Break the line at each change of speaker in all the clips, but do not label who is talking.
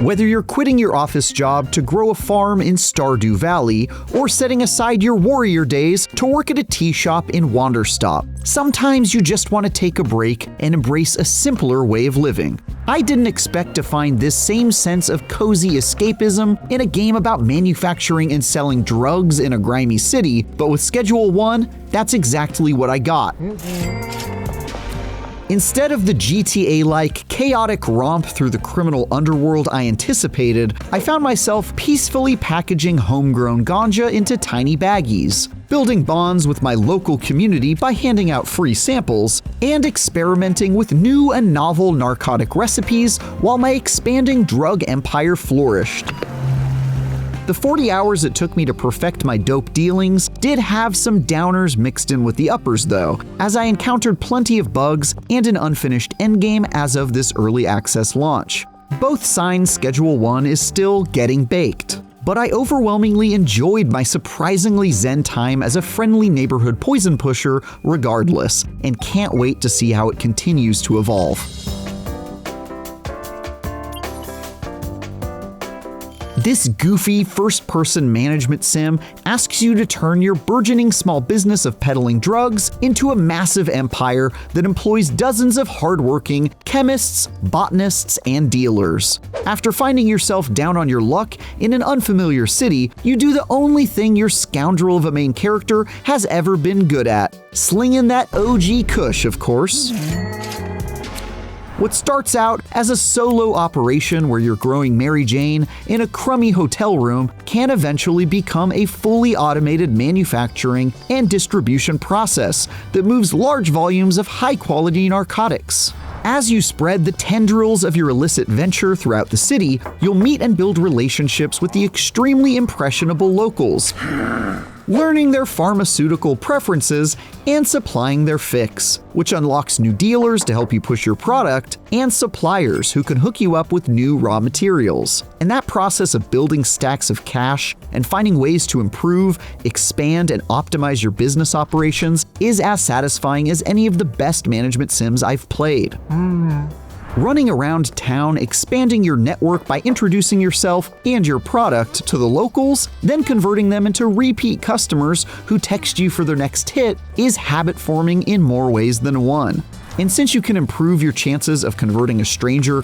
Whether you're quitting your office job to grow a farm in Stardew Valley or setting aside your warrior days to work at a tea shop in Wanderstop, sometimes you just want to take a break and embrace a simpler way of living. I didn't expect to find this same sense of cozy escapism in a game about manufacturing and selling drugs in a grimy city, but with Schedule 1, that's exactly what I got. Instead of the GTA-like chaotic romp through the criminal underworld I anticipated, I found myself peacefully packaging homegrown ganja into tiny baggies, building bonds with my local community by handing out free samples, and experimenting with new and novel narcotic recipes while my expanding drug empire flourished. The 40 hours it took me to perfect my dope dealings did have some downers mixed in with the uppers though, as I encountered plenty of bugs and an unfinished endgame as of this early access launch. Both signs Schedule 1 is still getting baked. But I overwhelmingly enjoyed my surprisingly zen time as a friendly neighborhood poison pusher regardless, and can't wait to see how it continues to evolve. This goofy first-person management sim asks you to turn your burgeoning small business of peddling drugs into a massive empire that employs dozens of hardworking chemists, botanists, and dealers. After finding yourself down on your luck in an unfamiliar city, you do the only thing your scoundrel of a main character has ever been good at: slinging that OG kush, of course. What starts out as a solo operation where you're growing Mary Jane in a crummy hotel room can eventually become a fully automated manufacturing and distribution process that moves large volumes of high-quality narcotics. As you spread the tendrils of your illicit venture throughout the city, you'll meet and build relationships with the extremely impressionable locals, learning their pharmaceutical preferences and supplying their fix, which unlocks new dealers to help you push your product and suppliers who can hook you up with new raw materials. And that process of building stacks of cash and finding ways to improve, expand, and optimize your business operations is as satisfying as any of the best management sims I've played. Running around town, expanding your network by introducing yourself and your product to the locals, then converting them into repeat customers who text you for their next hit is habit forming in more ways than one. And since you can improve your chances of converting a stranger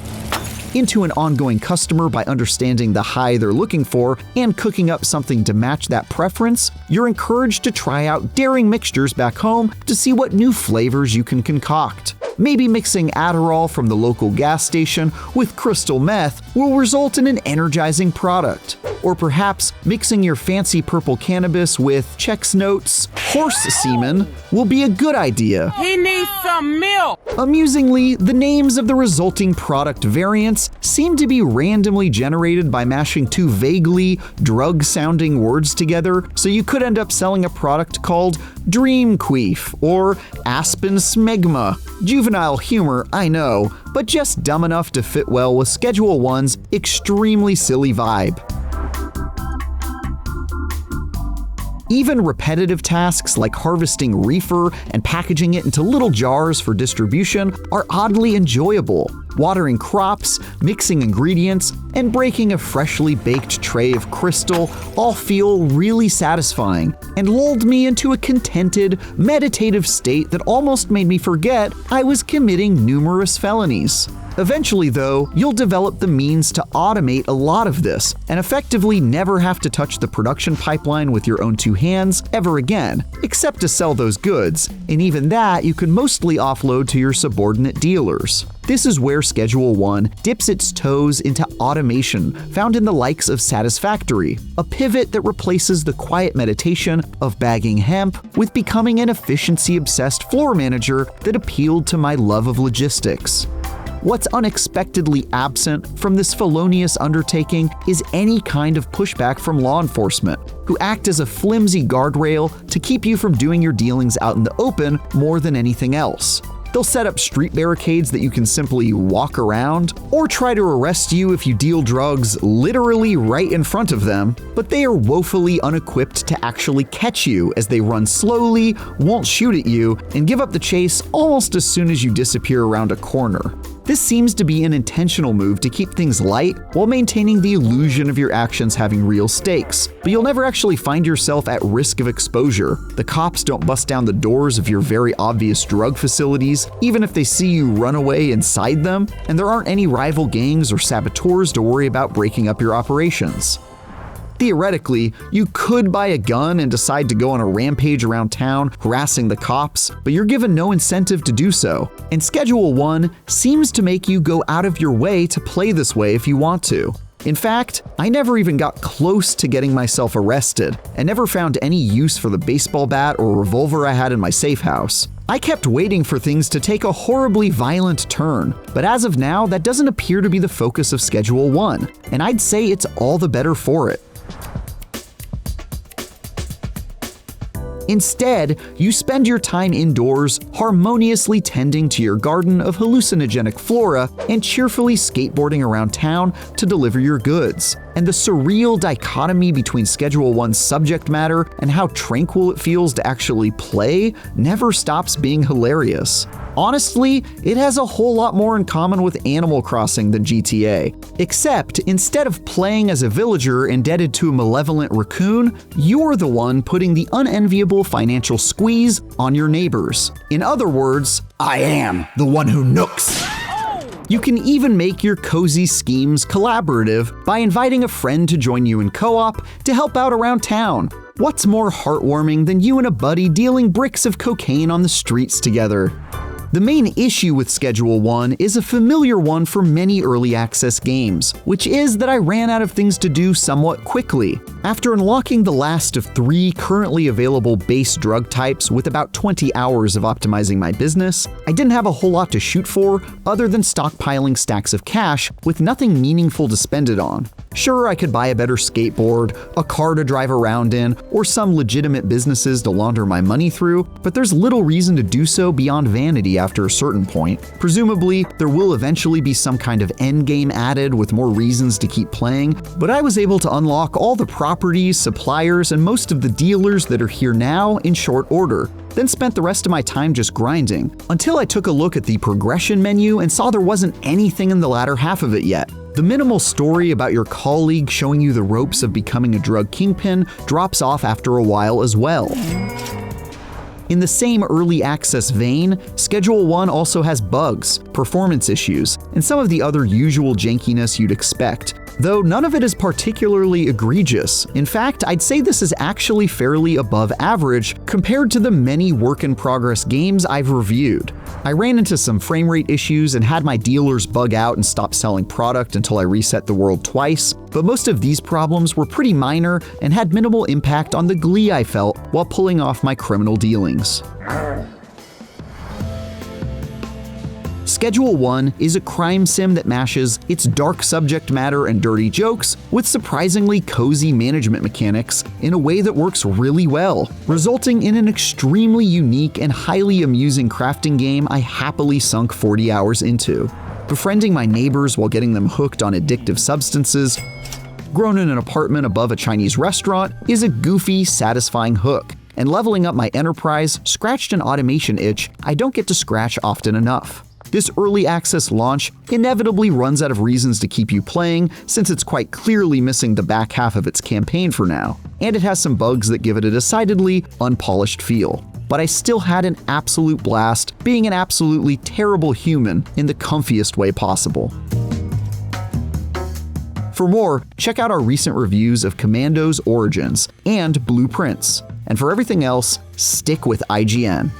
into an ongoing customer by understanding the high they're looking for and cooking up something to match that preference, you're encouraged to try out daring mixtures back home to see what new flavors you can concoct. Maybe mixing Adderall from the local gas station with crystal meth will result in an energizing product. Or perhaps mixing your fancy purple cannabis with Chex Notes horse semen will be a good idea.
He needs some milk!
Amusingly, the names of the resulting product variants seem to be randomly generated by mashing two vaguely drug-sounding words together, so you could end up selling a product called Dream Queef or Aspen Smegma. Juvenile humor, I know, but just dumb enough to fit well with Schedule 1's extremely silly vibe. Even repetitive tasks like harvesting reefer and packaging it into little jars for distribution are oddly enjoyable. Watering crops, mixing ingredients, and breaking a freshly baked tray of crystal all feel really satisfying and lulled me into a contented, meditative state that almost made me forget I was committing numerous felonies. Eventually, though, you'll develop the means to automate a lot of this and effectively never have to touch the production pipeline with your own two hands ever again, except to sell those goods, and even that you can mostly offload to your subordinate dealers. This is where Schedule 1 dips its toes into automation found in the likes of Satisfactory, a pivot that replaces the quiet meditation of bagging hemp with becoming an efficiency-obsessed floor manager that appealed to my love of logistics. What's unexpectedly absent from this felonious undertaking is any kind of pushback from law enforcement, who act as a flimsy guardrail to keep you from doing your dealings out in the open more than anything else. They'll set up street barricades that you can simply walk around, or try to arrest you if you deal drugs literally right in front of them, but they are woefully unequipped to actually catch you as they run slowly, won't shoot at you, and give up the chase almost as soon as you disappear around a corner. This seems to be an intentional move to keep things light while maintaining the illusion of your actions having real stakes, but you'll never actually find yourself at risk of exposure. The cops don't bust down the doors of your very obvious drug facilities, even if they see you run away inside them, and there aren't any rival gangs or saboteurs to worry about breaking up your operations. Theoretically, you could buy a gun and decide to go on a rampage around town harassing the cops, but you're given no incentive to do so. And Schedule 1 seems to make you go out of your way to play this way if you want to. In fact, I never even got close to getting myself arrested and never found any use for the baseball bat or revolver I had in my safe house. I kept waiting for things to take a horribly violent turn, but as of now, that doesn't appear to be the focus of Schedule 1, and I'd say it's all the better for it. Instead, you spend your time indoors, harmoniously tending to your garden of hallucinogenic flora and cheerfully skateboarding around town to deliver your goods. And the surreal dichotomy between Schedule 1's subject matter and how tranquil it feels to actually play never stops being hilarious. Honestly, it has a whole lot more in common with Animal Crossing than GTA. Except, instead of playing as a villager indebted to a malevolent raccoon, you're the one putting the unenviable financial squeeze on your neighbors. In other words, I am the one who nooks. You can even make your cozy schemes collaborative by inviting a friend to join you in co-op to help out around town. What's more heartwarming than you and a buddy dealing bricks of cocaine on the streets together? The main issue with Schedule 1 is a familiar one for many early access games, which is that I ran out of things to do somewhat quickly. After unlocking the last of 3 currently available base drug types with about 20 hours of optimizing my business, I didn't have a whole lot to shoot for other than stockpiling stacks of cash with nothing meaningful to spend it on. Sure, I could buy a better skateboard, a car to drive around in, or some legitimate businesses to launder my money through, but there's little reason to do so beyond vanity after a certain point. Presumably, there will eventually be some kind of endgame added with more reasons to keep playing, but I was able to unlock all the properties, suppliers, and most of the dealers that are here now in short order, then spent the rest of my time just grinding, until I took a look at the progression menu and saw there wasn't anything in the latter half of it yet. The minimal story about your colleague showing you the ropes of becoming a drug kingpin drops off after a while as well. In the same early access vein, Schedule 1 also has bugs, performance issues, and some of the other usual jankiness you'd expect, though none of it is particularly egregious. In fact, I'd say this is actually fairly above average compared to the many work-in-progress games I've reviewed. I ran into some frame rate issues and had my dealers bug out and stop selling product until I reset the world twice, but most of these problems were pretty minor and had minimal impact on the glee I felt while pulling off my criminal dealings. Schedule 1 is a crime sim that mashes its dark subject matter and dirty jokes with surprisingly cozy management mechanics in a way that works really well, resulting in an extremely unique and highly amusing crafting game I happily sunk 40 hours into. Befriending my neighbors while getting them hooked on addictive substances, grown in an apartment above a Chinese restaurant, is a goofy, satisfying hook, and leveling up my enterprise scratched an automation itch I don't get to scratch often enough. This early access launch inevitably runs out of reasons to keep you playing since it's quite clearly missing the back half of its campaign for now, and it has some bugs that give it a decidedly unpolished feel. But I still had an absolute blast being an absolutely terrible human in the comfiest way possible. For more, check out our recent reviews of Commando's Origins and Blueprints. And for everything else, stick with IGN.